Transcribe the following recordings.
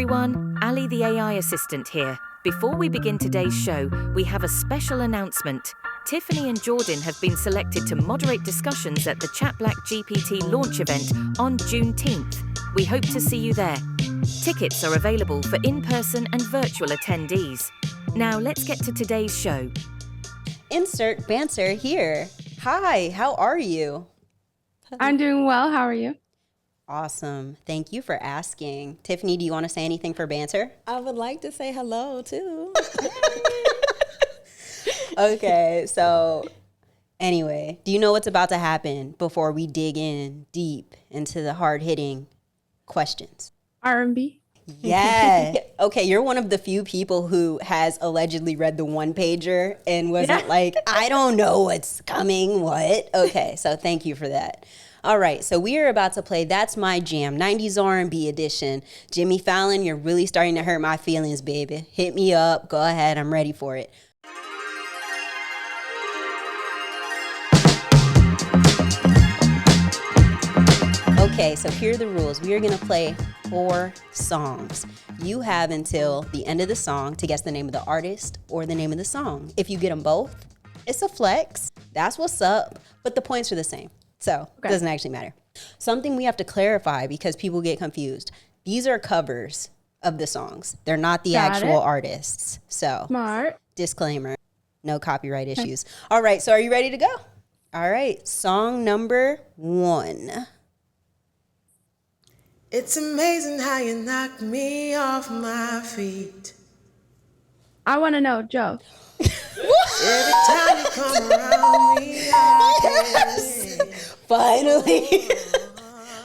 everyone, Ali the AI assistant here. Before we begin today's show, we have a special announcement. Tiffiny and Jordyn have been selected to moderate discussions at the ChatBlackGPT launch event on Juneteenth. We hope to see you there. Tickets are available for in-person and virtual attendees. Now let's get to today's show. Insert banter here. Hi, how are you? I'm doing well. How are you? Awesome. Thank you for asking. Tiffany, do you want to say anything for banter? I would like to say hello, too. Okay, so anyway, do you know what's about to happen before we dig in deep into the hard-hitting questions? R&B. Yeah. Okay, you're one of the few people who has allegedly read the one-pager and wasn't like, I don't know what's coming, what? Okay, so thank you for that. All right, so we are about to play That's My Jam, 90s R&B edition. Jimmy Fallon, you're really starting to hurt my feelings, baby. Hit me up. Go ahead. I'm ready for it. Okay, so here are the rules. We are going to play 4 songs. You have until the end of the song to guess the name of the artist or the name of the song. If you get them both, it's a flex. That's what's up. But the points are the same. So it doesn't actually matter. Something we have to clarify because people get confused. These are covers of the songs. They're not the actual artists. So Smart. Disclaimer, no copyright issues. All right, so are you ready to go? All right, song number 1. It's amazing how you knock me off my feet. I want to know, Joe. Every time you come around me, Yes! Finally.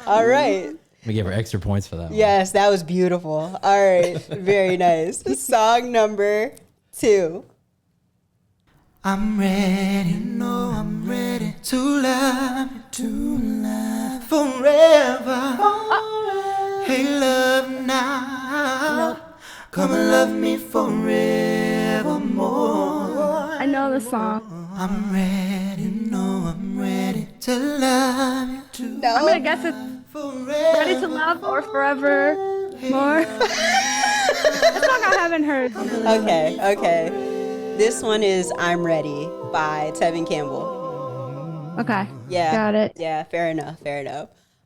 All right. We gave her extra points for that one. Yes, that was beautiful. All right, very nice. Song number 2. I'm ready, no, I'm ready to love forever. Hey, love now, come and love me forevermore. I know the song. I'm ready, no, I'm ready to love you too. No. I'm going to guess it's Ready to Love or Forever More. That's song I haven't heard. Okay. This one is I'm Ready by Tevin Campbell. Okay. Yeah. Got it. Yeah, fair enough.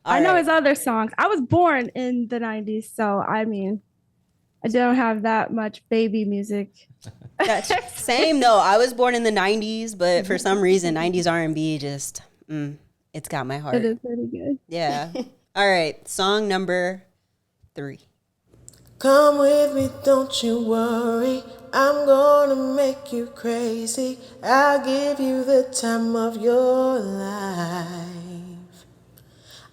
I know his other songs. I was born in the 90s, so I mean, I don't have that much baby music. Same, no. I was born in the 90s, but for some reason, 90s R&B just, it's got my heart. It is pretty good. Yeah. All right, song number 3. Come with me, don't you worry. I'm gonna make you crazy. I'll give you the time of your life.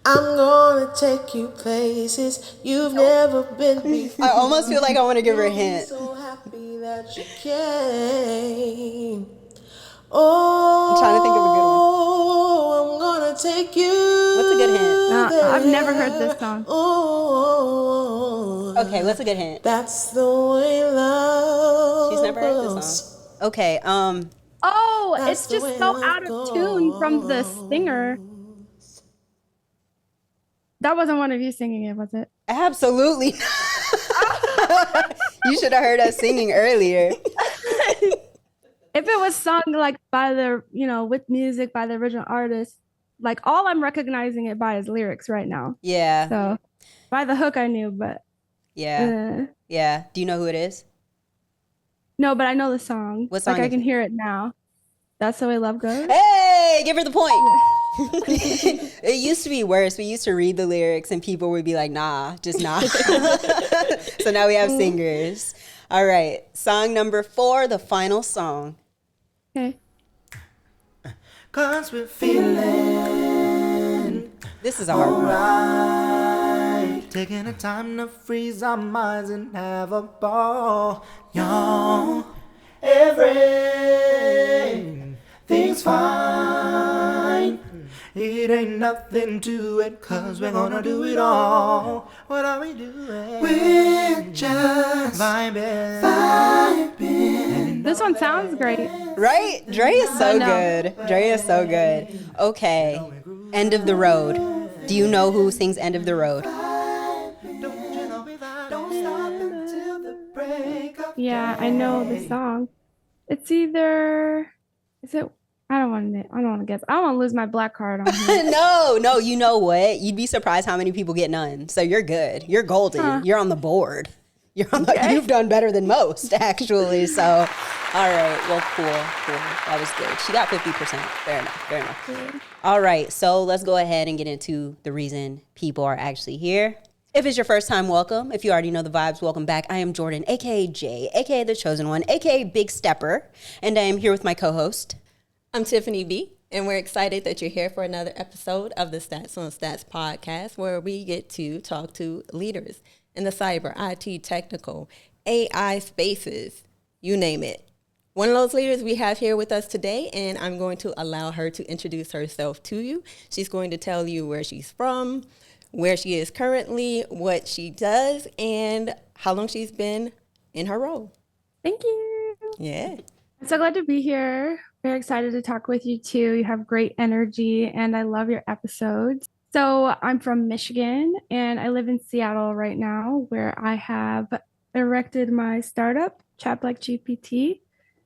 I'm gonna take you places you've never been before. I almost feel like I want to give her a hint. So happy that you came. Oh, I'm trying to think of a good one. I'm gonna take you. What's a good hint? I've never heard this song. Oh, Okay, what's a good hint? that's the way love. She's never heard this song. Okay, Oh, That's it's the just way so life out of tune from the singer. That wasn't one of you singing it, was it? absolutely. You should have heard us singing earlier. If it was sung like by the, with music by the original artist, like all I'm recognizing it by is lyrics right now. Yeah. So by the hook I knew, but Yeah. Do you know who it is? no, but I know the song. What song Like I is can it? hear it now. That's the way love goes. Hey, give her the point. It used to be worse. We used to read the lyrics and people would be like, nah, just nah. So now we have singers. All right. Song number 4, the final song. Okay. 'Cause we're feeling This is a hard one. right. Taking the time to freeze our minds and have a ball. Y'all, everything's fine. It ain't nothing to it, 'cause we're gonna do it all. What are we doing? We're just vibing. This one sounds great. Right? Dre is so No. good. Okay. End of the Road. Do you know who sings End of the Road? Don't you know we vibe? Don't stop Yeah, I know the song. It's either, is it, I don't want to guess. I don't want to lose my black card on here. No, you know what? You'd be surprised how many people get none. So you're good. You're golden. Huh. You're on the board. You've done better than most, actually. So, all right. Well, cool. That was good. She got 50%. Fair enough. Yeah. All right. So let's go ahead and get into the reason people are actually here. If it's your first time, welcome. If you already know the vibes, welcome back. I am Jordyn, a.k.a. Jay, a.k.a. The Chosen One, a.k.a. Big Stepper. And I am here with my co-host. I'm Tiffany B, and we're excited that you're here for another episode of the Stats on Stats podcast, where we get to talk to leaders in the cyber, IT, technical, AI spaces, you name it. One of those leaders we have here with us today, and I'm going to allow her to introduce herself to you. She's going to tell you where she's from, where she is currently, what she does, and how long she's been in her role. Thank you. Yeah. I'm so glad to be here. Very excited to talk with you too. You have great energy and I love your episodes. So I'm from Michigan and I live in Seattle right now, where I have erected my startup, ChatBlackGPT,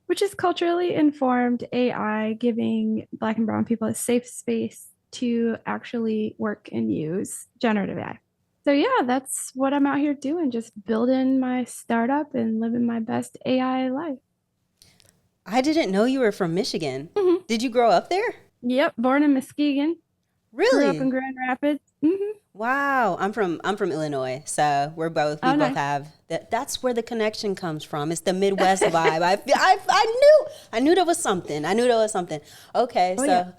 which is culturally informed AI, giving Black and brown people a safe space to actually work and use generative AI. So yeah, that's what I'm out here doing, just building my startup and living my best AI life. I didn't know you were from Michigan. Mm-hmm. Did you grow up there? Yep, born in Muskegon. Really? Grew up in Grand Rapids. Mm-hmm. Wow, I'm from Illinois, so we both have that. That's where the connection comes from. It's the Midwest vibe. I knew there was something. Okay, so. Yeah.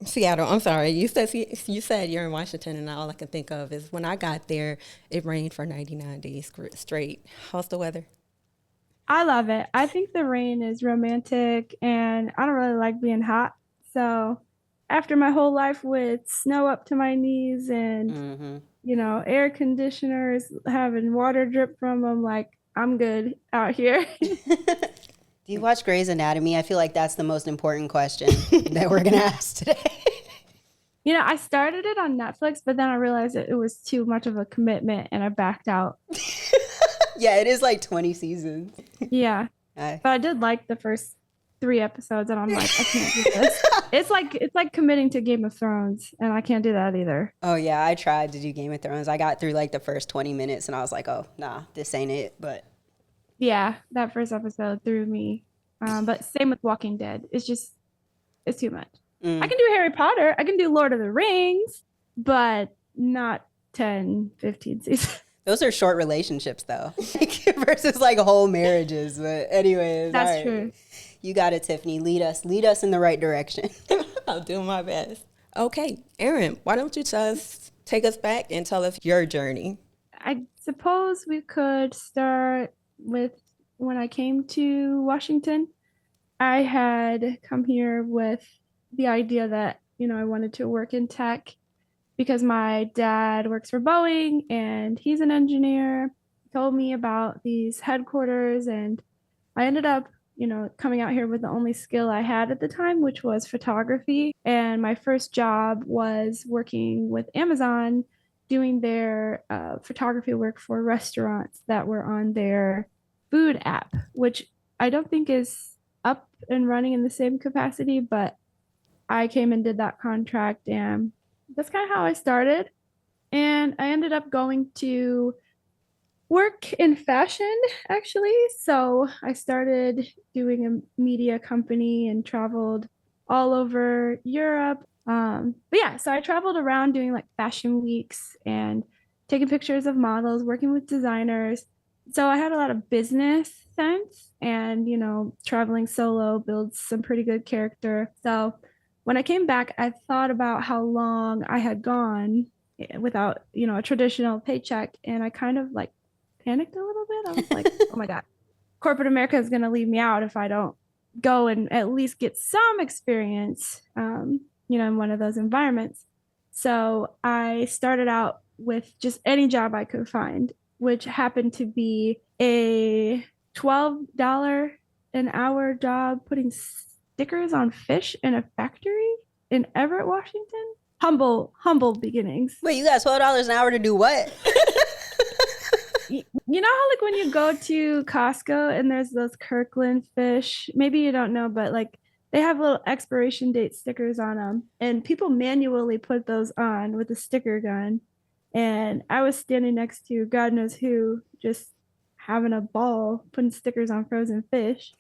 Seattle, I'm sorry. You said you're in Washington, and all I can think of is when I got there, it rained for 99 days straight. How's the weather? I love it. I think the rain is romantic, and I don't really like being hot. So after my whole life with snow up to my knees and, air conditioners having water drip from them, like, I'm good out here. Do you watch Grey's Anatomy? I feel like that's the most important question that we're going to ask today. I started it on Netflix, but then I realized that it was too much of a commitment and I backed out. Yeah, it is like 20 seasons. Yeah. But I did like the first 3 episodes and I'm like, I can't do this. It's like committing to Game of Thrones and I can't do that either. Oh yeah, I tried to do Game of Thrones. I got through like the first 20 minutes and I was like, oh, nah, this ain't it. But yeah, that first episode threw me. But same with Walking Dead. It's too much. I can do Harry Potter. I can do Lord of the Rings, but not 10, 15 seasons. Those are short relationships, though, versus like whole marriages. But anyways, that's right. true. You got it, Tiffany. Lead us in the right direction. I'll do my best. Okay, Erin, why don't you just take us back and tell us your journey? I suppose we could start with when I came to Washington. I had come here with the idea that, I wanted to work in tech because my dad works for Boeing and he's an engineer. He told me about these headquarters and I ended up, coming out here with the only skill I had at the time, which was photography. And my first job was working with Amazon, doing their photography work for restaurants that were on their food app, which I don't think is up and running in the same capacity, but I came and did that contract and that's kind of how I started. And I ended up going to work in fashion, actually. So I started doing a media company and traveled all over Europe. But yeah, so I traveled around doing like fashion weeks and taking pictures of models, working with designers. So I had a lot of business sense and, traveling solo builds some pretty good character. So when I came back, I thought about how long I had gone without, a traditional paycheck. And I kind of like panicked a little bit. I was like, oh my God, corporate America is going to leave me out if I don't go and at least get some experience, in one of those environments. So I started out with just any job I could find, which happened to be a $12 an hour job putting stickers on fish in a factory in Everett, Washington. Humble beginnings. Wait, you got $12 an hour to do what? You know how like when you go to Costco and there's those Kirkland fish, maybe you don't know, but like they have little expiration date stickers on them, and people manually put those on with a sticker gun. And I was standing next to God knows who, just having a ball putting stickers on frozen fish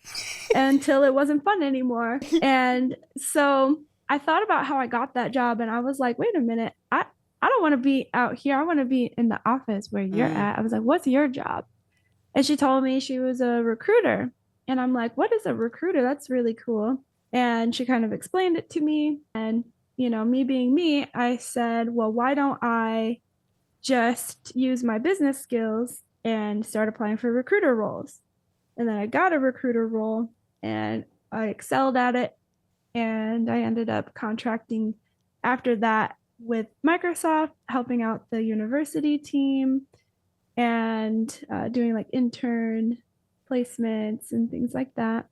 until it wasn't fun anymore. And so I thought about how I got that job, and I was like, wait a minute, I don't want to be out here. I want to be in the office where you're at. I was like, what's your job? And she told me she was a recruiter. And I'm like, what is a recruiter? That's really cool. And she kind of explained it to me. And, you know, me being me, I said, well, why don't I just use my business skills and start applying for recruiter roles? And then I got a recruiter role and I excelled at it. And I ended up contracting after that with Microsoft, helping out the university team and doing like intern placements and things like that.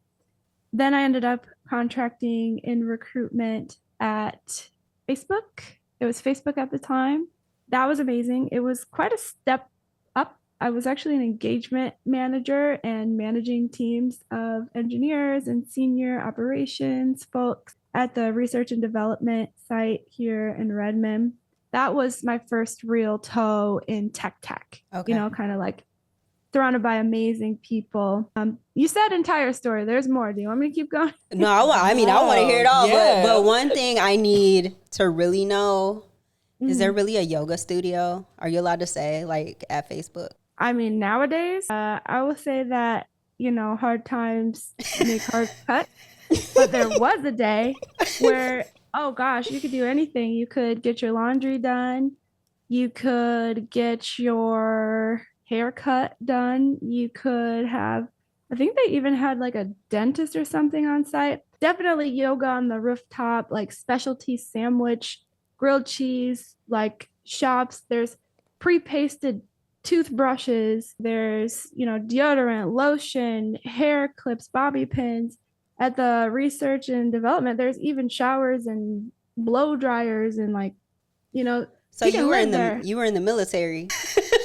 Then I ended up contracting in recruitment at Facebook. It was Facebook at the time. That was amazing. It was quite a step up. I was actually an engagement manager and managing teams of engineers and senior operations folks at the research and development site here in Redmond. That was my first real toe in tech, Okay. you know, kind of like surrounded by amazing people. You said entire story. There's more. Do you want me to keep going? No, I mean, I want to hear it all. Yeah. But one thing I need to really know, is there really a yoga studio? Are you allowed to say, like, at Facebook? I mean, nowadays, I will say that, you know, hard times make hard cuts. But there was a day where, oh gosh, you could do anything. You could get your laundry done. You could get your haircut done. You could have, I think they even had like a dentist or something on site. Definitely yoga on the rooftop, like specialty sandwich, grilled cheese, like shops. There's pre-pasted toothbrushes. There's, you know, deodorant, lotion, hair clips, bobby pins. At the research and development, there's even showers and blow dryers and like, you know, So you were in the military.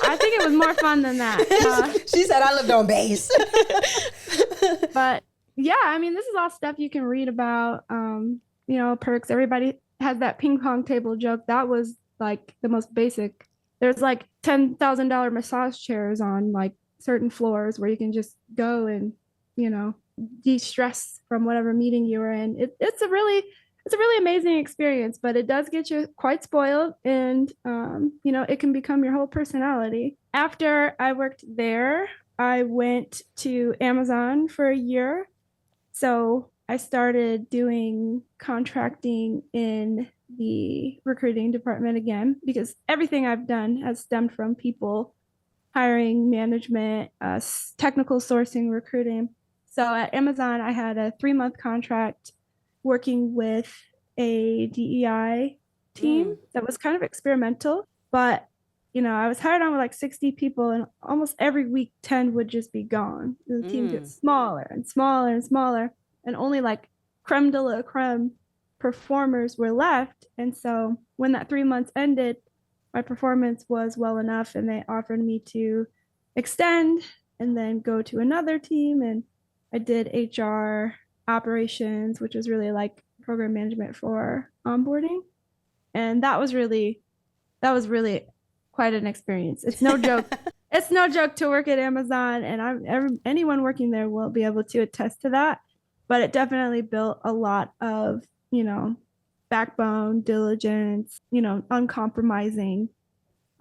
I think it was more fun than that. She said I lived on base. But yeah, I mean, this is all stuff you can read about. You know, perks. Everybody has that ping pong table joke. That was like the most basic. There's like $10,000 massage chairs on like certain floors where you can just go and, you know, de-stress from whatever meeting you were in. It's a really amazing experience, but it does get you quite spoiled, and you know, it can become your whole personality. After I worked there, I went to Amazon for a year. So I started doing contracting in the recruiting department again, because everything I've done has stemmed from people, hiring, management, technical sourcing, recruiting. So at Amazon, I had a 3-month contract working with a DEI team that was kind of experimental, but you know, I was hired on with like 60 people, and almost every week 10 would just be gone. The team gets smaller and smaller and smaller, and only like creme de la creme performers were left. And so when that 3 months ended, my performance was well enough, and they offered me to extend and then go to another team. And I did HR operations, which was really like program management for onboarding. And that was really quite an experience. It's no joke. It's no joke to work at Amazon, and anyone working there will be able to attest to that. But it definitely built a lot of, you know, backbone, diligence, you know, uncompromising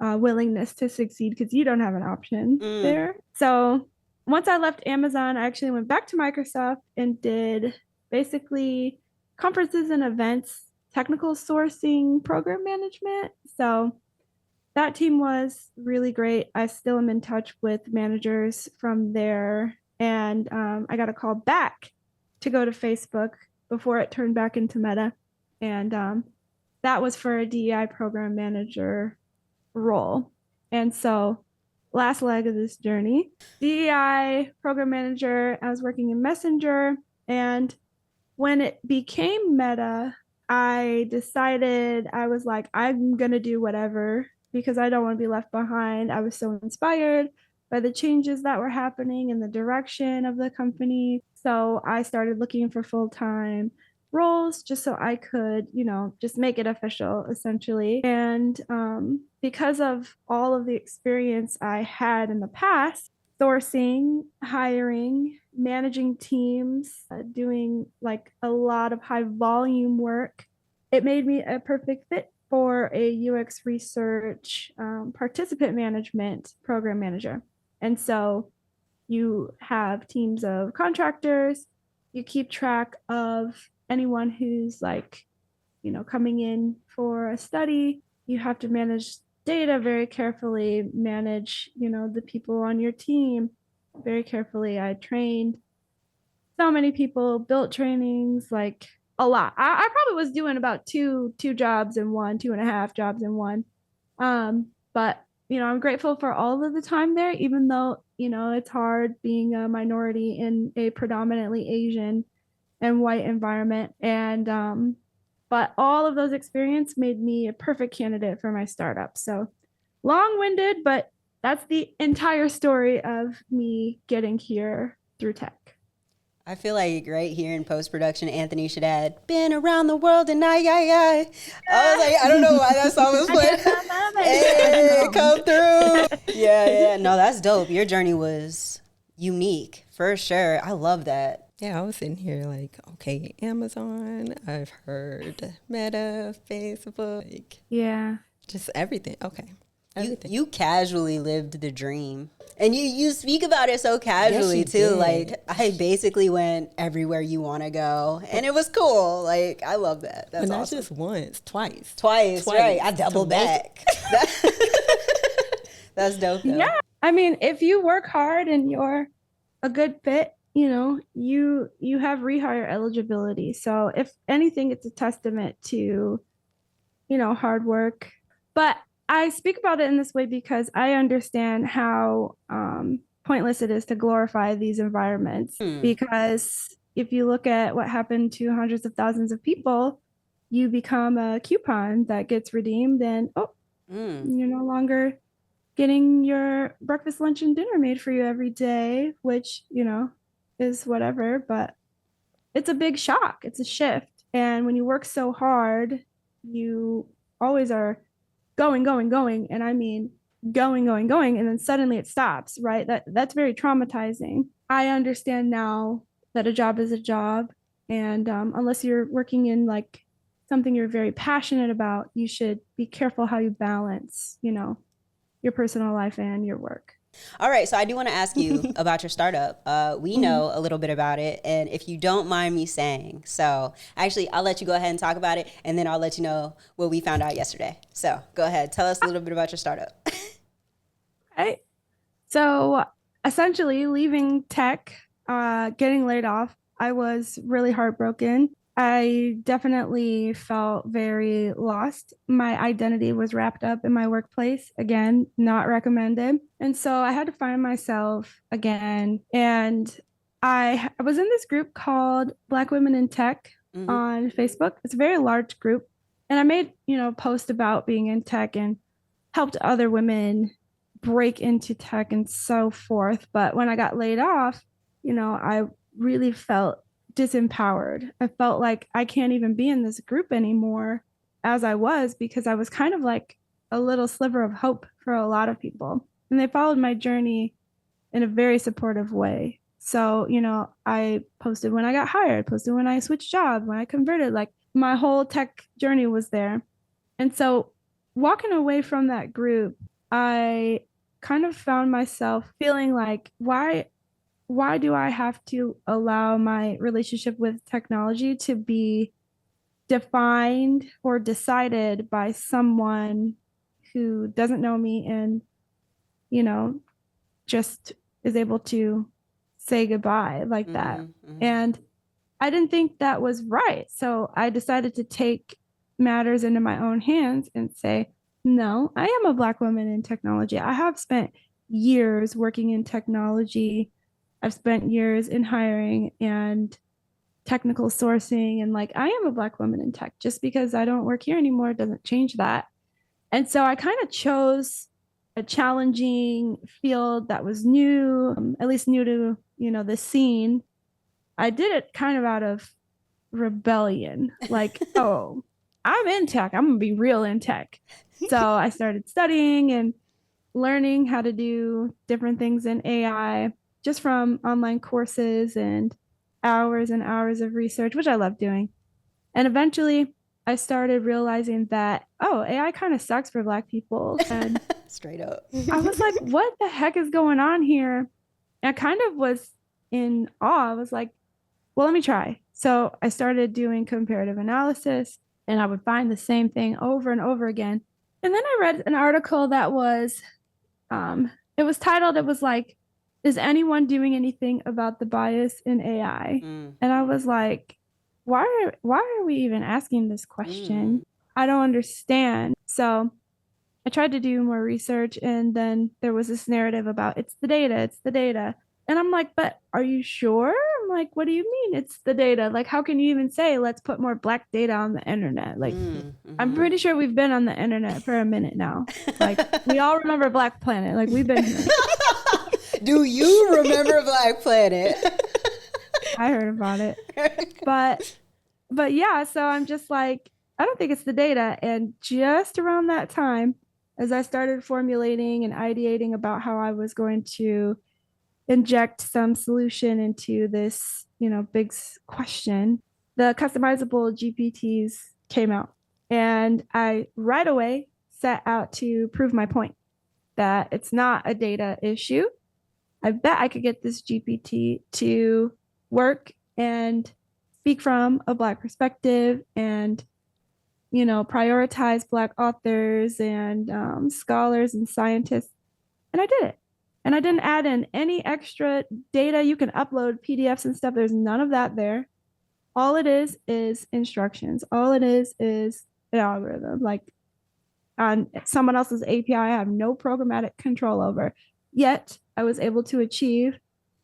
willingness to succeed, because you don't have an option there. So once I left Amazon, I actually went back to Microsoft and did basically conferences and events, technical sourcing, program management. So that team was really great. I still am in touch with managers from there. And I got a call back to go to Facebook before it turned back into Meta. And that was for a DEI program manager role. And so last leg of this journey, DEI program manager, I was working in Messenger. And when it became Meta, I decided, I was like, I'm going to do whatever, because I don't want to be left behind. I was so inspired by the changes that were happening in the direction of the company. So I started looking for full-time roles just so I could, just make it official essentially. And because of all of the experience I had in the past, sourcing, hiring, managing teams, doing like a lot of high volume work, it made me a perfect fit for a UX research participant management program manager. And so you have teams of contractors, you keep track of anyone who's like, coming in for a study. You have to manage data very carefully, manage, the people on your team very carefully. I trained so many people, built trainings, like a lot. I probably was doing about two jobs in one, 2.5 jobs in one. But I'm grateful for all of the time there, even though, it's hard being a minority in a predominantly Asian and white environment. And but all of those experience made me a perfect candidate for my startup. So long-winded, but that's the entire story of me getting here through tech. I feel like right here in post-production, Anthony should add, been around the world and I was like, I don't know why that song was playing. Hey, come through. Yeah. No, that's dope. Your journey was unique for sure. I love that. Yeah, I was sitting here like, okay, Amazon, I've heard Meta, Facebook. Yeah. Just everything. Okay. Everything. You casually lived the dream. And you speak about it so casually too. Did. Like I basically went everywhere you want to go. And it was cool. Like I love that. That's but not awesome. just once, twice. Twice, right. I doubled back. That's dope though. Yeah. I mean, if you work hard and you're a good fit, you have rehire eligibility. So if anything, it's a testament to, hard work. But I speak about it in this way because I understand how pointless it is to glorify these environments. Because if you look at what happened to hundreds of thousands of people, you become a coupon that gets redeemed and you're no longer getting your breakfast, lunch, and dinner made for you every day, which, is whatever, but it's a big shock. It's a shift. And when you work so hard, you always are going. And I mean, going. And then suddenly it stops, right? That's very traumatizing. I understand now that a job is a job. And unless you're working in like something you're very passionate about, you should be careful how you balance, your personal life and your work. All right, so I do want to ask you about your startup. We know a little bit about it, and if you don't mind me saying, so actually I'll let you go ahead and talk about it, and then I'll let you know what we found out yesterday. So go ahead, tell us a little bit about your startup. Okay, so essentially leaving tech, getting laid off, I was really heartbroken. I definitely felt very lost. My identity was wrapped up in my workplace. Again, not recommended. And so I had to find myself again. And I was in this group called Black Women in Tech on Facebook. It's a very large group. And I made, posts about being in tech and helped other women break into tech and so forth. But when I got laid off, I really felt disempowered. I felt like I can't even be in this group anymore as I was, because I was kind of like a little sliver of hope for a lot of people. And they followed my journey in a very supportive way. So, I posted when I got hired, posted when I switched jobs, when I converted, like my whole tech journey was there. And so walking away from that group, I kind of found myself feeling like, why do I have to allow my relationship with technology to be defined or decided by someone who doesn't know me and, just is able to say goodbye like that? And I didn't think that was right. So I decided to take matters into my own hands and say, no, I am a Black woman in technology. I have spent years working in technology. I've spent years in hiring and technical sourcing, and like I am a Black woman in tech. Just because I don't work here anymore doesn't change that. And so I kind of chose a challenging field that was new, at least new to, the scene. I did it kind of out of rebellion. Like, oh, I'm in tech. I'm going to be real in tech. So I started studying and learning how to do different things in AI just from online courses and hours of research, which I love doing. And eventually I started realizing that, oh, AI kind of sucks for Black people. And Straight up. I was like, what the heck is going on here? And I kind of was in awe. I was like, well, let me try. So I started doing comparative analysis, and I would find the same thing over and over again. And then I read an article that was, it was titled, it was like, is anyone doing anything about the bias in AI? And I was like, why are we even asking this question? I don't understand. So I tried to do more research, and then there was this narrative about it's the data. And I'm like, but are you sure? I'm like, what do you mean it's the data? Like, how can you even say, let's put more Black data on the internet? Like, I'm pretty sure we've been on the internet for a minute now. Like, we all remember Black Planet. Like, we've been here. Do you remember Black Planet? I heard about it. But yeah, so I'm just like, I don't think it's the data. And just around that time, as I started formulating and ideating about how I was going to inject some solution into this, big question, the customizable GPTs came out. And I right away set out to prove my point that it's not a data issue. I bet I could get this GPT to work and speak from a Black perspective and, prioritize Black authors and scholars and scientists. And I did it. And I didn't add in any extra data. You can upload PDFs and stuff. There's none of that there. All it is instructions. All it is an algorithm. Like on someone else's API, I have no programmatic control over. Yet I was able to achieve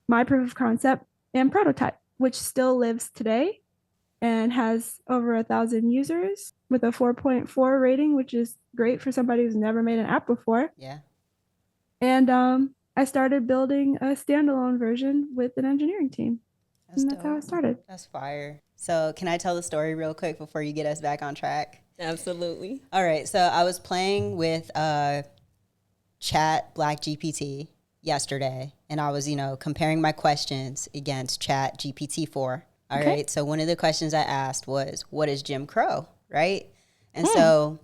my proof of concept and prototype, which still lives today and has over 1,000 users with a 4.4 rating, which is great for somebody who's never made an app before. Yeah. And I started building a standalone version with an engineering team. That's how I started. That's fire. So can I tell the story real quick before you get us back on track? Absolutely. All right. So I was playing with ChatBlackGPT yesterday, and I was, comparing my questions against ChatGPT-4. All right. So one of the questions I asked was, what is Jim Crow? Right. And so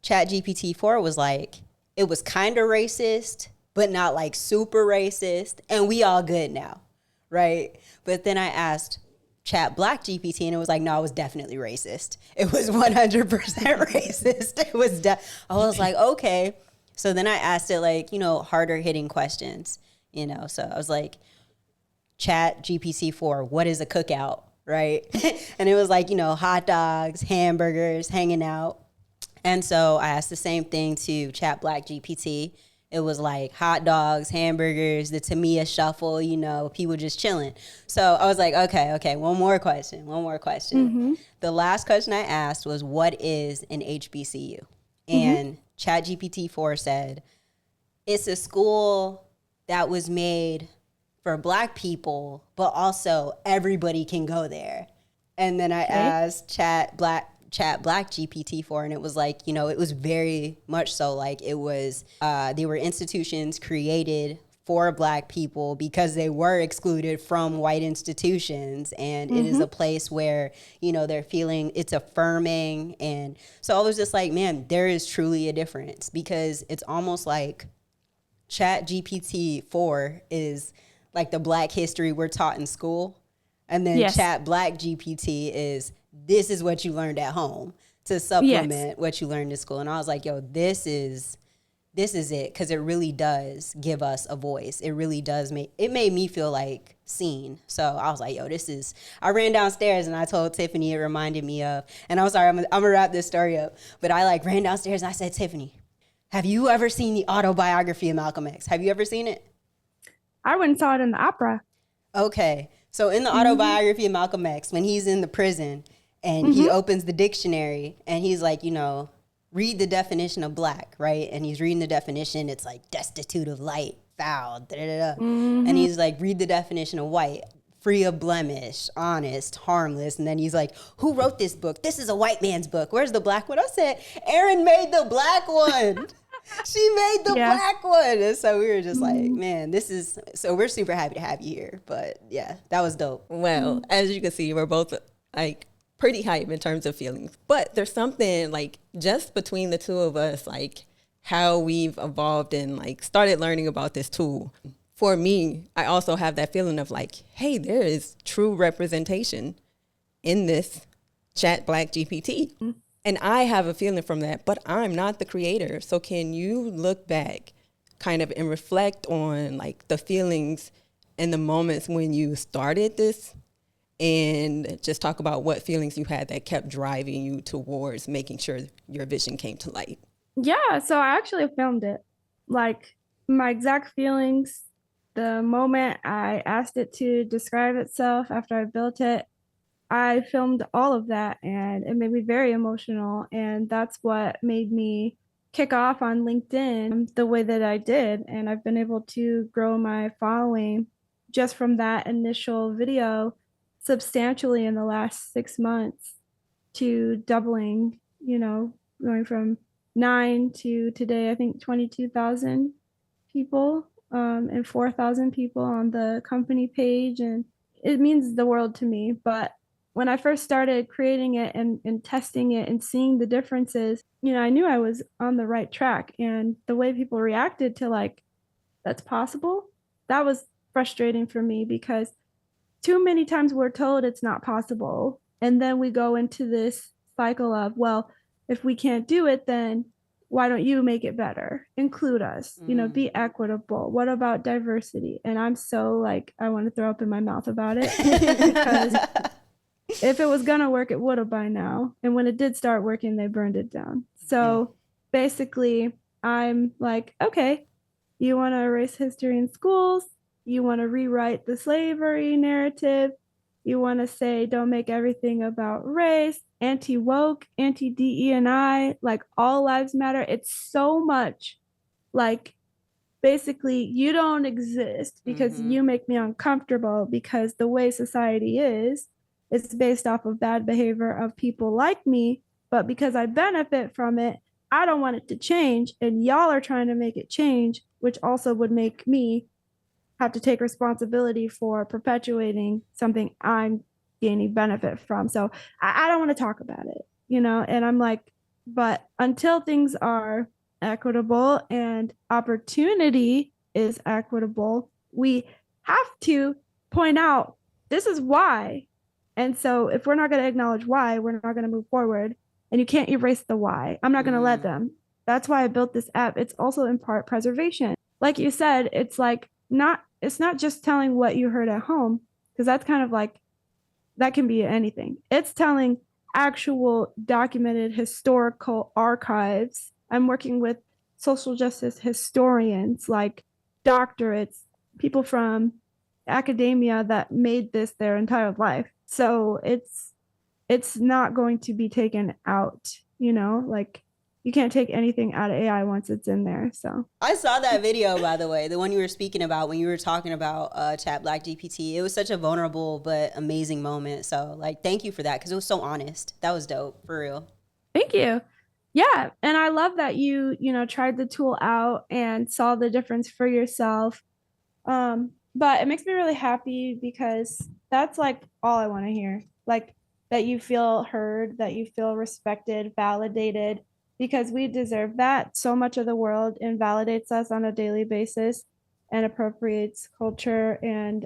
ChatGPT-4 was like, it was kind of racist, but not like super racist. And we all good now. Right. But then I asked ChatBlackGPT, and it was like, no, it was definitely racist. It was 100% racist. It was, I was like, okay. So then I asked it like, harder hitting questions, so I was like, ChatGPT-4, what is a cookout? Right. And it was like, hot dogs, hamburgers, hanging out. And so I asked the same thing to ChatBlackGPT. It was like hot dogs, hamburgers, the Tamiya shuffle, people just chilling. So I was like, okay, one more question. Mm-hmm. The last question I asked was, what is an HBCU? And ChatGPT-4 said, it's a school that was made for Black people, but also everybody can go there. And then I asked ChatBlackGPT-4, and it was like, it was very much so like it was, they were institutions created for Black people because they were excluded from white institutions. And it is a place where, they're feeling it's affirming. And so I was just like, man, there is truly a difference, because it's almost like ChatGPT-4 is like the Black history we're taught in school. And then ChatBlackGPT is, this is what you learned at home to supplement what you learned in school. And I was like, yo, this is it, because it really does give us a voice. It really does it made me feel like seen. So I was like, yo, I ran downstairs and I told Tiffany, it reminded me of, and I'm sorry, I'm gonna wrap this story up, but I like ran downstairs and I said, Tiffany, have you ever seen the autobiography of Malcolm X? Have you ever seen it? I went and saw it in the opera. Okay. So in the autobiography of Malcolm X, when he's in the prison and he opens the dictionary and he's like, read the definition of black, right? And he's reading the definition. It's like destitute of light, foul, da da da. And he's like, read the definition of white. Free of blemish, honest, harmless. And then he's like, who wrote this book? This is a white man's book. Where's the black one? I said, Erin made the black one. She made the black one. And so we were just like, man, so we're super happy to have you here. But yeah, that was dope. Well, as you can see, we're both like pretty hype in terms of feelings. But there's something like just between the two of us, like how we've evolved and like started learning about this tool. For me, I also have that feeling of like, hey, there is true representation in this ChatBlackGPT. And I have a feeling from that, but I'm not the creator. So can you look back kind of and reflect on like the feelings and the moments when you started this and just talk about what feelings you had that kept driving you towards making sure your vision came to light? Yeah, so I actually filmed it. Like my exact feelings, the moment I asked it to describe itself after I built it, I filmed all of that and it made me very emotional. And that's what made me kick off on LinkedIn the way that I did. And I've been able to grow my following just from that initial video substantially in the last 6 months to doubling, going from 9 to today, I think 22,000 people and 4,000 people on the company page. And it means the world to me. But when I first started creating it and testing it and seeing the differences, I knew I was on the right track. And the way people reacted to like, that's possible, that was frustrating for me because too many times we're told it's not possible. And then we go into this cycle of, well, if we can't do it, then why don't you make it better? Include us, be equitable. What about diversity? And I'm so like, I want to throw up in my mouth about it because if it was going to work, it would have by now. And when it did start working, they burned it down. So basically, I'm like, okay, you want to erase history in schools? You want to rewrite the slavery narrative? You want to say, don't make everything about race, anti-woke, anti-DE&I, like all lives matter. It's so much like basically you don't exist because you make me uncomfortable because the way society is, it's based off of bad behavior of people like me. But because I benefit from it, I don't want it to change. And y'all are trying to make it change, which also would make me have to take responsibility for perpetuating something I'm gaining benefit from. So I don't want to talk about it, and I'm like, but until things are equitable and opportunity is equitable, we have to point out this is why. And so if we're not going to acknowledge why, we're not going to move forward. And you can't erase the why. I'm not going to let them. That's why I built this app. It's also in part preservation. Like you said, it's not just telling what you heard at home, because that's kind of like, that can be anything. It's telling actual documented historical archives. I'm working with social justice historians, like doctorates, people from academia that made this their entire life. So it's not going to be taken out, like you can't take anything out of AI once it's in there. So I saw that video, by the way, the one you were speaking about when you were talking about ChatBlackGPT. It was such a vulnerable but amazing moment. So like, thank you for that because it was so honest. That was dope, for real. Thank you. Yeah, and I love that you tried the tool out and saw the difference for yourself. But it makes me really happy because that's like all I want to hear. Like that you feel heard, that you feel respected, validated, because we deserve that. So much of the world invalidates us on a daily basis and appropriates culture. And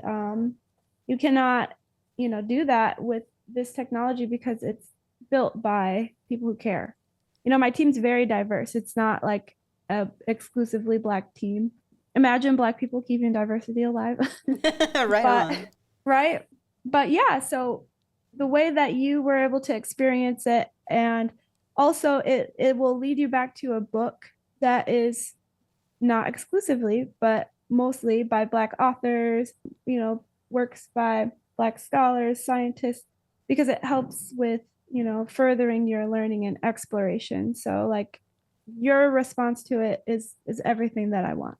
you cannot, do that with this technology because it's built by people who care. My team's very diverse. It's not like a exclusively Black team. Imagine Black people keeping diversity alive. Right. But yeah, so the way that you were able to experience it, and also it will lead you back to a book that is not exclusively, but mostly by Black authors, works by Black scholars, scientists, because it helps with furthering your learning and exploration. So like your response to it is everything that I want.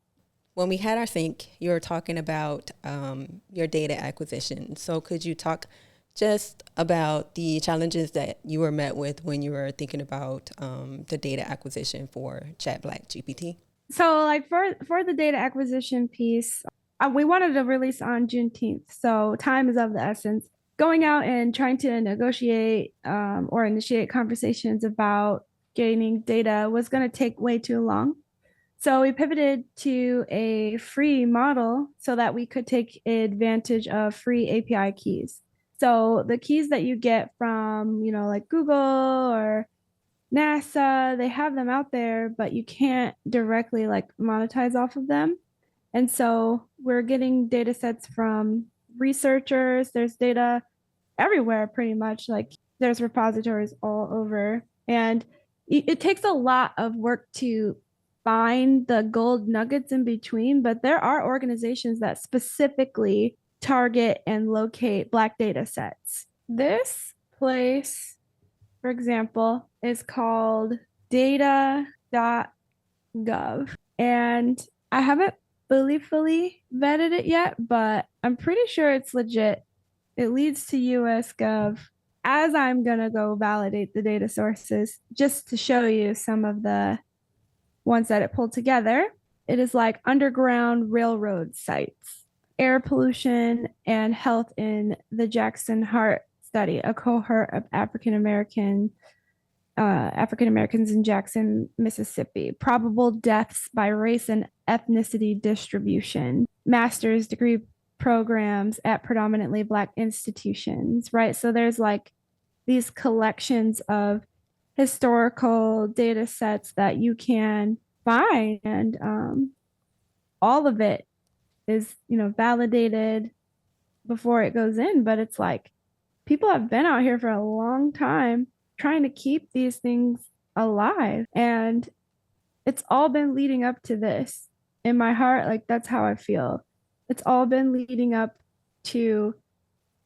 When we had our sync, you were talking about your data acquisition. So could you talk just about the challenges that you were met with when you were thinking about the data acquisition for ChatBlackGPT? So like for the data acquisition piece, we wanted to release on Juneteenth. So time is of the essence. Going out and trying to negotiate or initiate conversations about gaining data was going to take way too long. So we pivoted to a free model so that we could take advantage of free API keys. So the keys that you get from, like Google or NASA, they have them out there, but you can't directly like monetize off of them. And so we're getting data sets from researchers. There's data everywhere pretty much. Like there's repositories all over. And it takes a lot of work to find the gold nuggets in between, but there are organizations that specifically target and locate Black data sets. This place, for example, is called data.gov. And I haven't fully vetted it yet, but I'm pretty sure it's legit. It leads to US Gov. As I'm going to go validate the data sources, just to show you some of the ones that it pulled together, it is like underground railroad sites, air pollution and health in the Jackson Hart study, a cohort of African Americans in Jackson, Mississippi, probable deaths by race and ethnicity distribution, master's degree programs at predominantly Black institutions, right? So there's like these collections of historical data sets that you can find, and all of it is validated before it goes in, but it's like people have been out here for a long time trying to keep these things alive, and it's all been leading up to this. In my heart, like that's how I feel. It's all been leading up to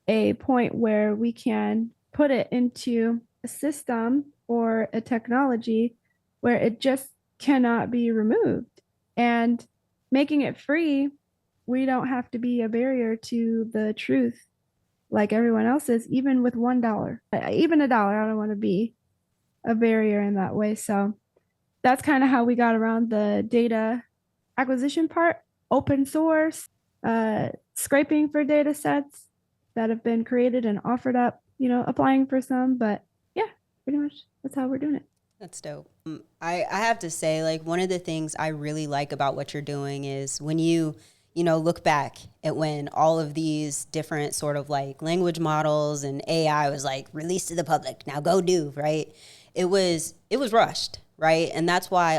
a point where we can put it into a system or a technology where it just cannot be removed. And making it free, we don't have to be a barrier to the truth like everyone else is, even with $1, even $1. I don't want to be a barrier in that way. So that's kind of how we got around the data acquisition part. Open source, scraping for data sets that have been created and offered up, applying for some. But yeah, pretty much that's how we're doing it. That's dope. I have to say, like, one of the things I really like about what you're doing is when you look back at when all of these different sort of like language models and AI was like released to the public, now go do, right? It was rushed, right? And that's why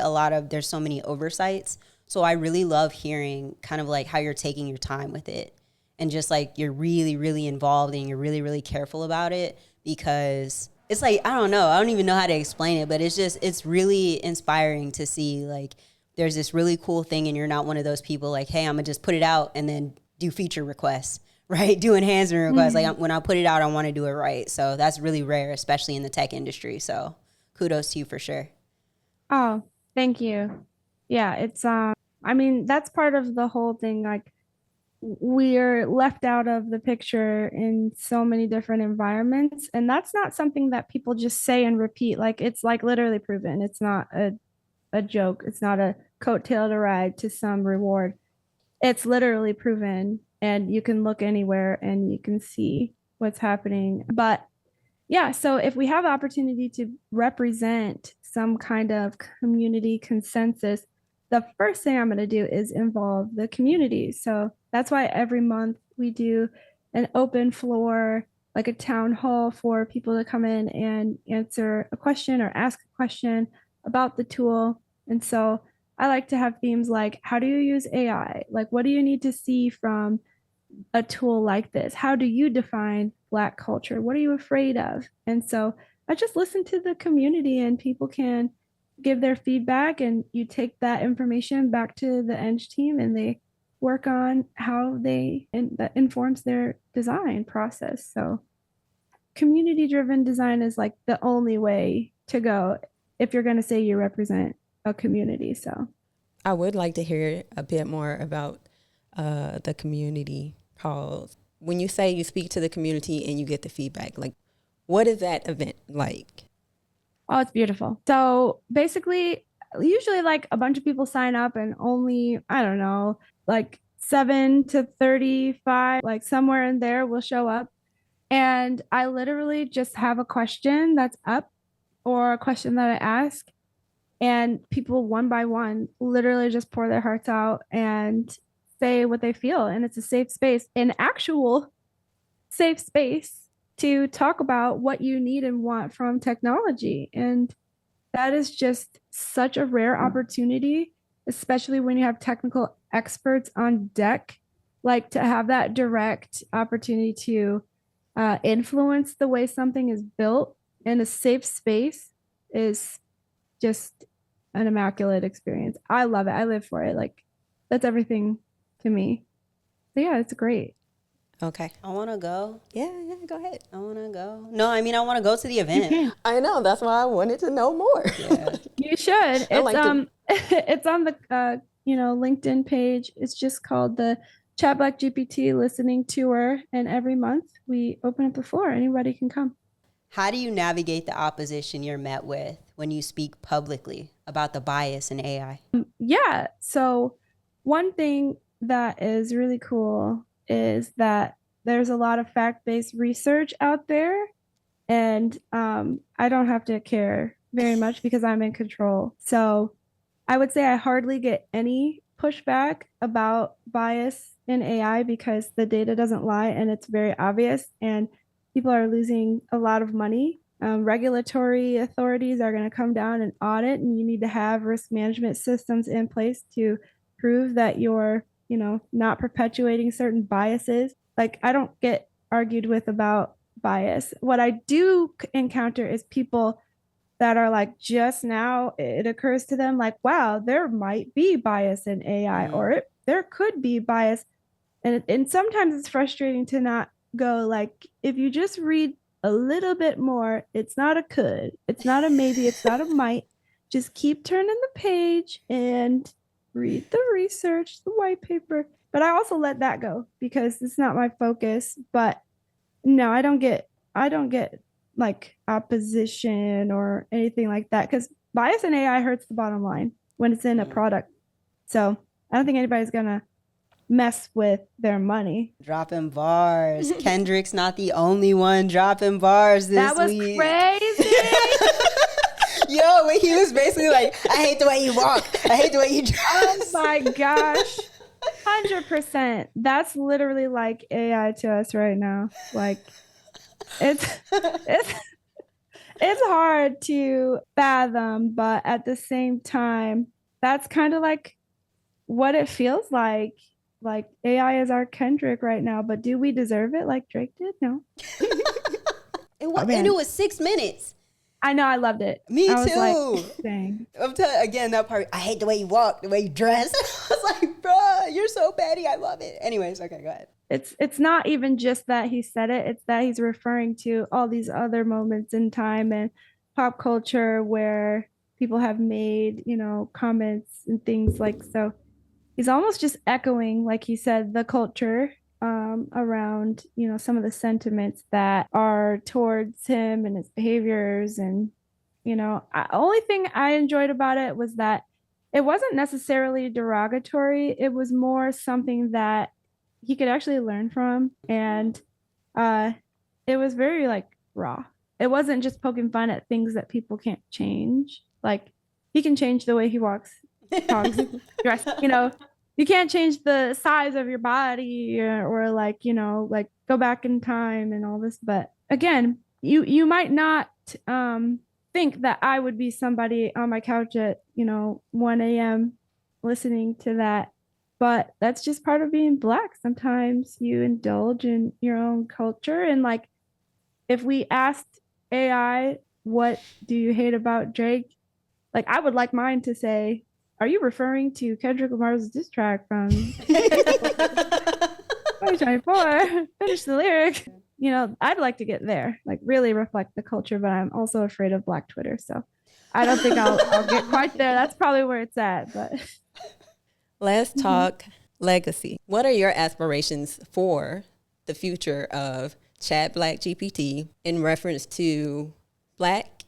there's so many oversights. So I really love hearing kind of like how you're taking your time with it and just like you're really, really involved and you're really, really careful about it, because it's like, I don't know. I don't even know how to explain it, but it's really inspiring to see like there's this really cool thing and you're not one of those people like, hey, I'm going to just put it out and then do feature requests, right? Do enhancement requests. Mm-hmm. Like when I put it out, I want to do it right. So that's really rare, especially in the tech industry. So kudos to you for sure. Oh, thank you. Yeah, it's, that's part of the whole thing. Like we're left out of the picture in so many different environments. And that's not something that people just say and repeat. Like it's like literally proven. It's not a joke. It's not a coattail to ride to some reward. It's literally proven, and you can look anywhere and you can see what's happening. But yeah, so if we have the opportunity to represent some kind of community consensus, the first thing I'm going to do is involve the community. So that's why every month we do an open floor, like a town hall for people to come in and answer a question or ask a question about the tool. And so I like to have themes like, how do you use AI? Like, what do you need to see from a tool like this? How do you define Black culture? What are you afraid of? And so I just listen to the community, and people can give their feedback, and you take that information back to the Eng team and they work on how that informs their design process. So community-driven design is like the only way to go if you're going to say you represent a community. So I would like to hear a bit more about the community calls. When you say you speak to the community and you get the feedback, like what is that event like? Oh, it's beautiful. So basically, usually like a bunch of people sign up and only, I don't know, like 7 to 35, like somewhere in there will show up. And I literally just have a question that's up or a question that I ask. And people one by one literally just pour their hearts out and say what they feel. And it's a safe space, an actual safe space to talk about what you need and want from technology. And that is just such a rare opportunity, especially when you have technical experts on deck, like to have that direct opportunity to influence the way something is built in a safe space is just an immaculate experience. I love it. I live for it. Like that's everything to me. So yeah, it's great. Okay. I want to go. Yeah, go ahead. I want to go. No, I mean, I want to go to the event. I know. That's why I wanted to know more. Yeah. You should. I like to- It's on the LinkedIn page. It's just called the ChatBlackGPT listening tour, and every month we open up the floor. Anybody can come. How do you navigate the opposition you're met with when you speak publicly about the bias in AI? Yeah. So one thing that is really cool is that there's a lot of fact-based research out there, and I don't have to care very much because I'm in control. So I would say I hardly get any pushback about bias in AI because the data doesn't lie and it's very obvious, and people are losing a lot of money. Regulatory authorities are going to come down and audit, and you need to have risk management systems in place to prove that you're, not perpetuating certain biases. Like I don't get argued with about bias. What I do encounter is people that are like, just now it occurs to them like, wow, there might be bias in AI, or there could be bias. And sometimes it's frustrating to not go like, if you just read a little bit more, it's not a could, it's not a maybe, it's not a might. Just keep turning the page and read the research, the white paper. But I also let that go because it's not my focus. But no, I don't get like opposition or anything like that, because bias in AI hurts the bottom line when it's in a product. So I don't think anybody's gonna mess with their money. Dropping bars. Kendrick's not the only one dropping bars this week. That was crazy. Yo, when he was basically like, I hate the way you walk, I hate the way you dress. Oh my gosh. 100%. That's literally like AI to us right now. Like it's hard to fathom, but at the same time, that's kind of like what it feels like. Like AI is our Kendrick right now, but do we deserve it like Drake did? No. And it was 6 minutes. I know, I loved it. Me I was too. Like, dang. I'm telling again, that part, I hate the way you walk, the way you dress. I was like, bro, you're so petty. I love it. Anyways, okay, go ahead. It's not even just that he said it, it's that he's referring to all these other moments in time and pop culture where people have made, comments and things like so. He's almost just echoing, like he said, the culture around, some of the sentiments that are towards him and his behaviors. And, only thing I enjoyed about it was that it wasn't necessarily derogatory. It was more something that he could actually learn from. And it was very like raw. It wasn't just poking fun at things that people can't change. Like he can change the way he walks, talks, dress, you can't change the size of your body or like, like go back in time and all this. But again, you might not think that I would be somebody on my couch at, 1 a.m. listening to that. But that's just part of being Black. Sometimes you indulge in your own culture. And like, if we asked AI, what do you hate about Drake? Like, I would like mine to say, are you referring to Kendrick Lamar's diss track from 2024? Finish the lyric. you know, I'd like to get there, like really reflect the culture, but I'm also afraid of Black Twitter. So I don't think I'll get quite there. That's probably where it's at. But let's talk legacy. What are your aspirations for the future of ChatBlackGPT in reference to Black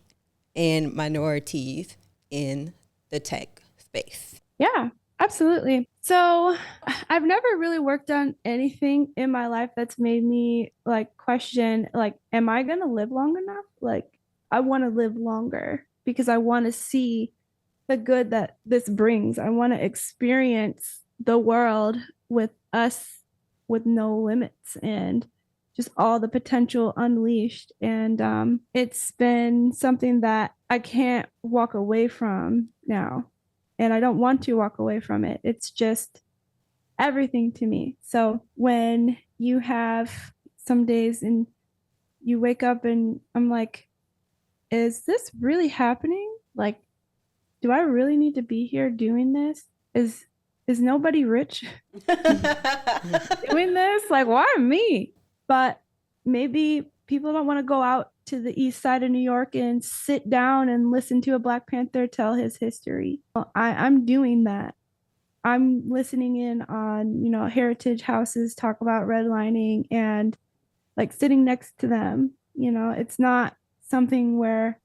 and minorities in the tech space? yeah, absolutely. So I've never really worked on anything in my life that's made me like question, like, am I going to live long enough? Like, I want to live longer because I want to see the good that this brings. I want to experience the world with us with no limits and just all the potential unleashed. And it's been something that I can't walk away from now. And I don't want to walk away from it. It's just everything to me. So when you have some days and you wake up and I'm like, is this really happening? Like, do I really need to be here doing this? Is nobody rich doing this? Like, why me? But maybe people don't want to go out to the east side of New York and sit down and listen to a Black Panther tell his history. Well, I'm doing that. I'm listening in on, you know, heritage houses talk about redlining and like sitting next to them. You know, it's not something where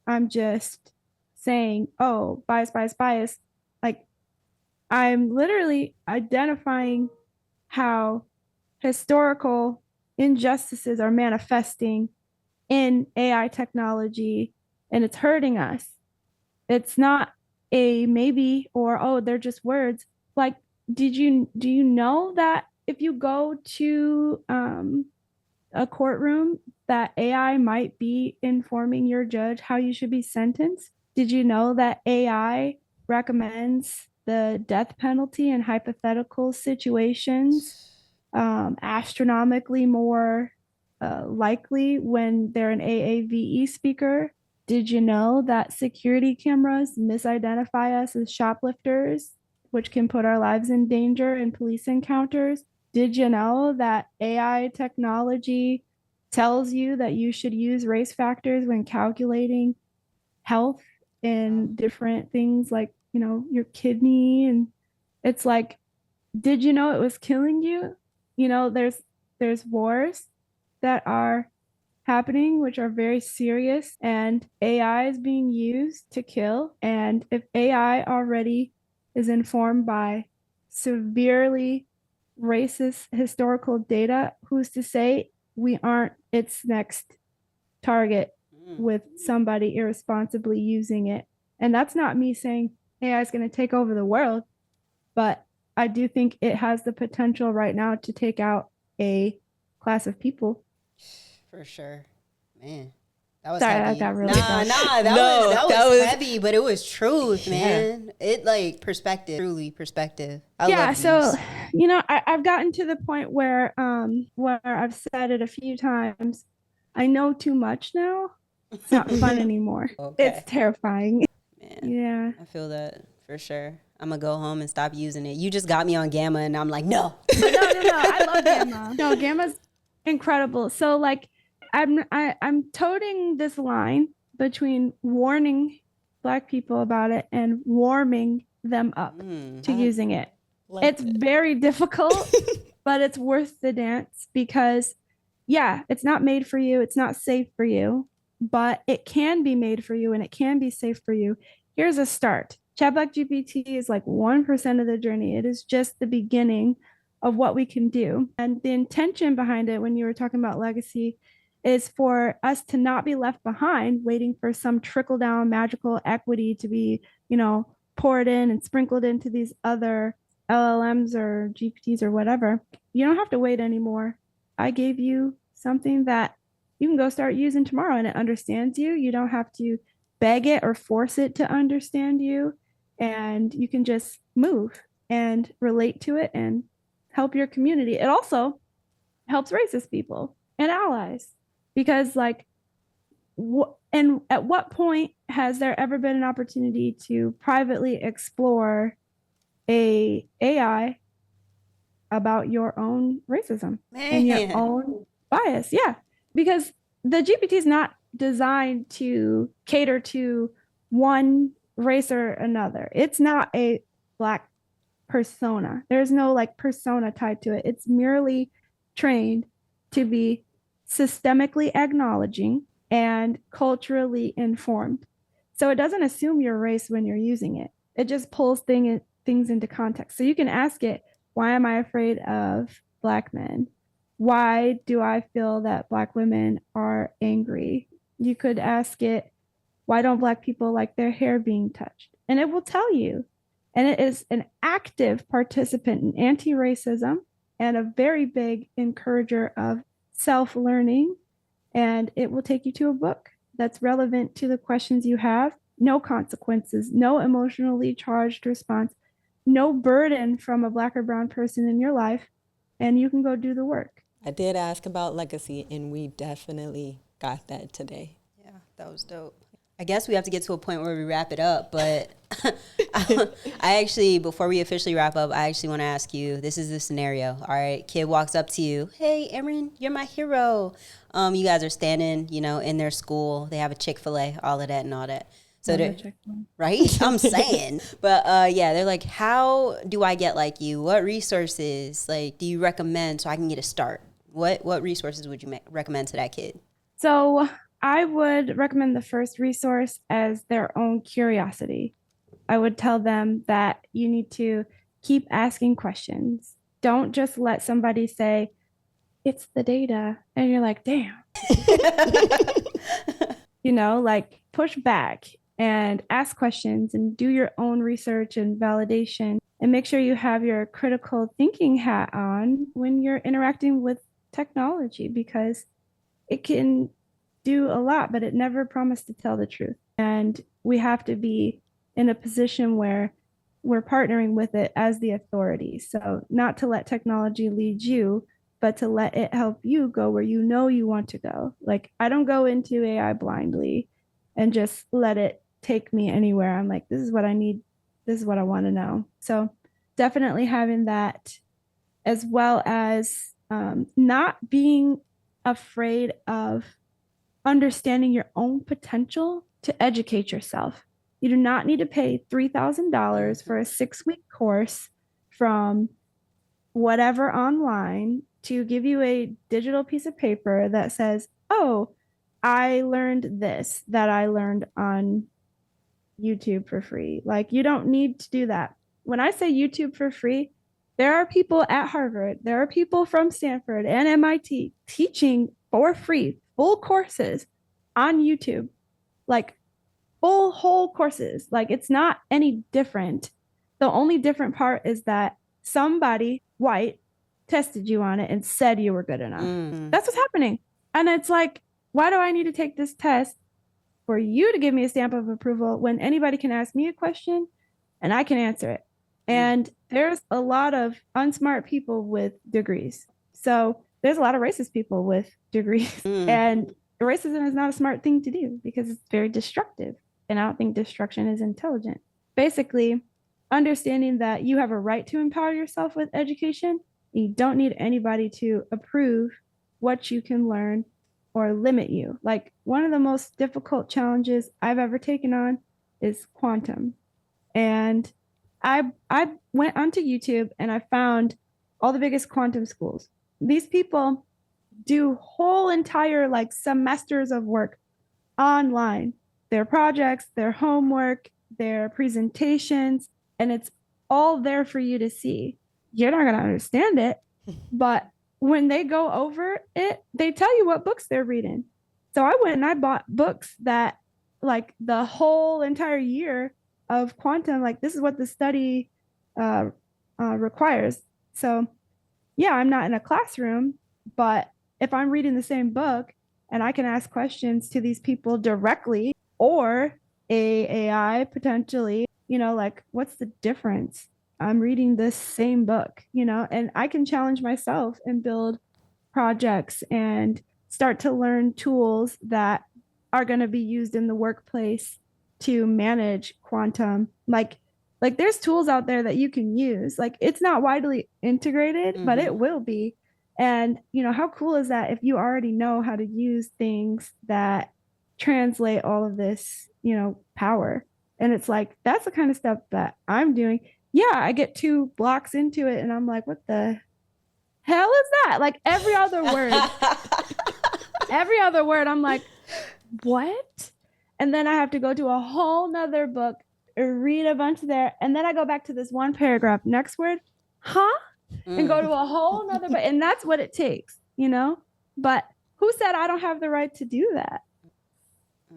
I'm just saying, oh, bias, bias, bias. Like, I'm literally identifying how historical injustices are manifesting in AI technology and it's hurting us. It's not a maybe or, oh, they're just words. Like, do you know that if you go to a courtroom that AI might be informing your judge how you should be sentenced? Did you know that AI recommends the death penalty in hypothetical situations astronomically more likely when they're an AAVE speaker? Did you know that security cameras misidentify us as shoplifters, which can put our lives in danger in police encounters? Did you know that AI technology tells you that you should use race factors when calculating health in different things like, you know, your kidney? And it's like, did you know it was killing you? You know, there's wars that are happening which are very serious and AI is being used to kill. And if AI already is informed by severely racist historical data, who's to say we aren't its next target with somebody irresponsibly using it? And that's not me saying AI is going to take over the world, but I do think it has the potential right now to take out a class of people. For sure. Man. That was Sorry, heavy. I got really that was heavy, but it was truth, man. It like perspective, truly perspective. I love so you know, I've gotten to the point where I've said it a few times. I know too much now. It's not fun anymore. Okay. It's terrifying. Man, Yeah. I feel that for sure. I'm gonna go home and stop using it. You just got me on Gamma, and I'm like, no. No. I love Gamma. No, Gamma's incredible. So like, I'm toting this line between warning Black people about it and warming them up to using it. It's very difficult, but it's worth the dance because, yeah, it's not made for you. It's not safe for you, but it can be made for you and it can be safe for you. Here's a start. ChatBlackGPT is like 1% of the journey. It is just the beginning of what we can do. And the intention behind it, when you were talking about legacy, is for us to not be left behind waiting for some trickle down magical equity to be, you know, poured in and sprinkled into these other LLMs or GPTs or whatever. You don't have to wait anymore. I gave you something that you can go start using tomorrow and it understands you. You don't have to beg it or force it to understand you. And you can just move and relate to it and help your community. It also helps racist people and allies. Because like, and at what point has there ever been an opportunity to privately explore a AI about your own racism and your own bias. Yeah, because the GPT is not designed to cater to one race or another. It's not a Black persona. There's no like persona tied to it. It's merely trained to be systemically acknowledging and culturally informed. So it doesn't assume your race when you're using it. It just pulls things into context. So you can ask it, why am I afraid of Black men? Why do I feel that Black women are angry? You could ask it, why don't Black people like their hair being touched? And it will tell you. And it is an active participant in anti-racism and a very big encourager of self-learning. And it will take you to a book that's relevant to the questions you have. No consequences, no emotionally charged response, no burden from a Black or brown person in your life. And you can go do the work. I did ask about legacy, and we definitely got that today. Yeah, that was dope. I guess we have to get to a point where we wrap it up, but I actually, before we officially wrap up, I actually want to ask you, this is the scenario. All right, kid walks up to you. Hey, Erin, you're my hero. You guys are standing, in their school. They have a Chick-fil-A, all of that and all that. So right? I'm saying. But yeah, they're like, how do I get like you? What resources do you recommend so I can get a start? What resources would you recommend to that kid? So I would recommend the first resource as their own curiosity. I would tell them that you need to keep asking questions. Don't just let somebody say, it's the data. And you're like, damn. Push back and ask questions and do your own research and validation. And make sure you have your critical thinking hat on when you're interacting with technology, because it can do a lot, but it never promised to tell the truth. And we have to be in a position where we're partnering with it as the authority. So not to let technology lead you, but to let it help you go where you want to go. Like, I don't go into AI blindly and just let it take me anywhere. I'm like, this is what I need. This is what I want to know. So definitely having that, as well as not being afraid of understanding your own potential to educate yourself. You do not need to pay $3,000 for a 6-week course from whatever online to give you a digital piece of paper that says, oh, I learned this that I learned on YouTube for free. Like, you don't need to do that. When I say YouTube for free, there are people at Harvard, there are people from Stanford and MIT teaching for free full courses on YouTube, like full whole courses. Like, it's not any different. The only different part is that somebody white tested you on it and said you were good enough. That's what's happening. And it's like, why do I need to take this test for you to give me a stamp of approval when anybody can ask me a question and I can answer it? And there's a lot of unsmart people with degrees. So there's a lot of racist people with degrees. And racism is not a smart thing to do because it's very destructive. And I don't think destruction is intelligent. Basically, understanding that you have a right to empower yourself with education. You don't need anybody to approve what you can learn or limit you. Like, one of the most difficult challenges I've ever taken on is quantum. And I went onto YouTube and I found all the biggest quantum schools. These people do whole entire semesters of work online, their projects, their homework, their presentations, and it's all there for you to see. You're not going to understand it, but when they go over it, they tell you what books they're reading. So I went and I bought books that the whole entire year of quantum, this is what the study requires. So yeah, I'm not in a classroom, but if I'm reading the same book and I can ask questions to these people directly, or AI potentially, what's the difference? I'm reading this same book, and I can challenge myself and build projects and start to learn tools that are going to be used in the workplace to manage quantum. Like there's tools out there that you can use. It's not widely integrated, but it will be. And, how cool is that if you already know how to use things that translate all of this, power? And it's like, that's the kind of stuff that I'm doing. Yeah, I get 2 blocks into it and I'm like, what the hell is that? Like every other word, I'm like, what? And then I have to go to a whole nother book, read a bunch there. And then I go back to this one paragraph, next word, huh? And go to a whole nother book. And that's what it takes, But who said I don't have the right to do that?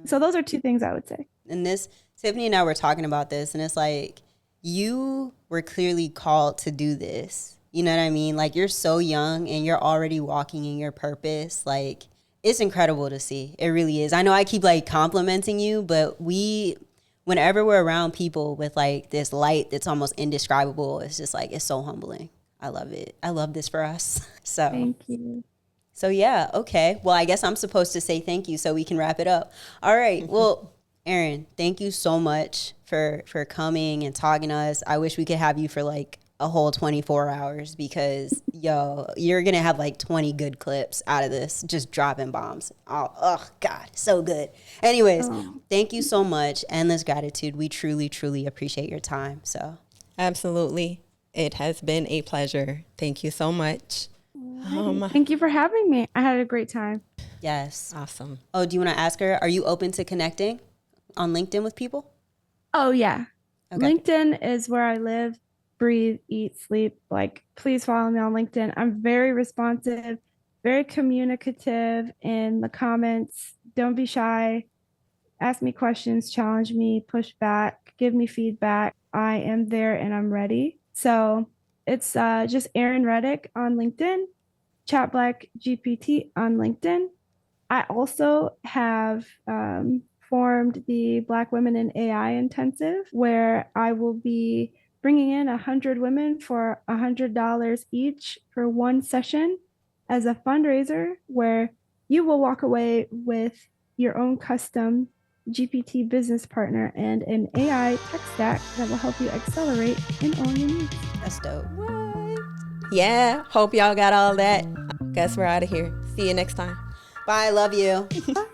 So those are 2 things I would say. And this, Tiffany and I were talking about this, and it's like, you were clearly called to do this. You know what I mean? Like, you're so young and you're already walking in your purpose. Like, it's incredible to see. It really is. I know I keep like complimenting you, but whenever we're around people with like this light that's almost indescribable, it's just like, it's so humbling. I love it. I love this for us. So thank you. So yeah, okay. Well, I guess I'm supposed to say thank you so we can wrap it up. All right. Well, Erin, thank you so much for coming and talking to us. I wish we could have you for like a whole 24 hours because, you're going to have like 20 good clips out of this, just dropping bombs. Oh God, so good. Anyways, thank you so much. Endless gratitude. We truly, truly appreciate your time. So absolutely. It has been a pleasure. Thank you so much. Thank you for having me. I had a great time. Yes. Awesome. Oh, do you want to ask her, are you open to connecting on LinkedIn with people? Oh, yeah. Okay. LinkedIn is where I live, breathe, eat, sleep. Like, please follow me on LinkedIn. I'm very responsive, very communicative in the comments. Don't be shy. Ask me questions, challenge me, push back, give me feedback. I am there and I'm ready. So it's just Erin Reddick on LinkedIn, ChatBlackGPT on LinkedIn. I also have formed the Black Women in AI Intensive, where I will be bringing in 100 women for $100 each for one session as a fundraiser, where you will walk away with your own custom GPT business partner and an AI tech stack that will help you accelerate in all your needs. That's dope. What? Yeah. Hope y'all got all that. Guess we're out of here. See you next time. Bye. Love you. Bye.